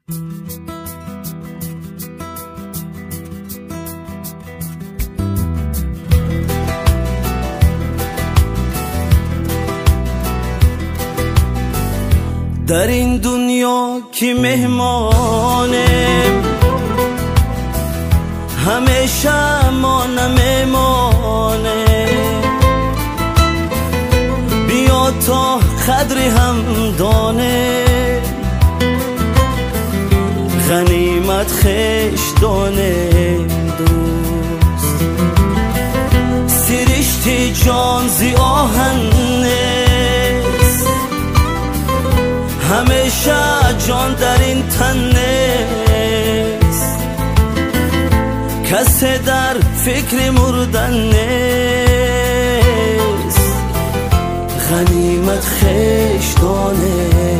در این دنیا که مهمانه همیشه ما نمیمانه، بیا تا قدر هم دانه غنیمت خش دانه دوست. سرشت جان زی آهن نیست، همیشه جان در این تن نیست، کسی در فکر مردن نیست، غنیمت خش دانه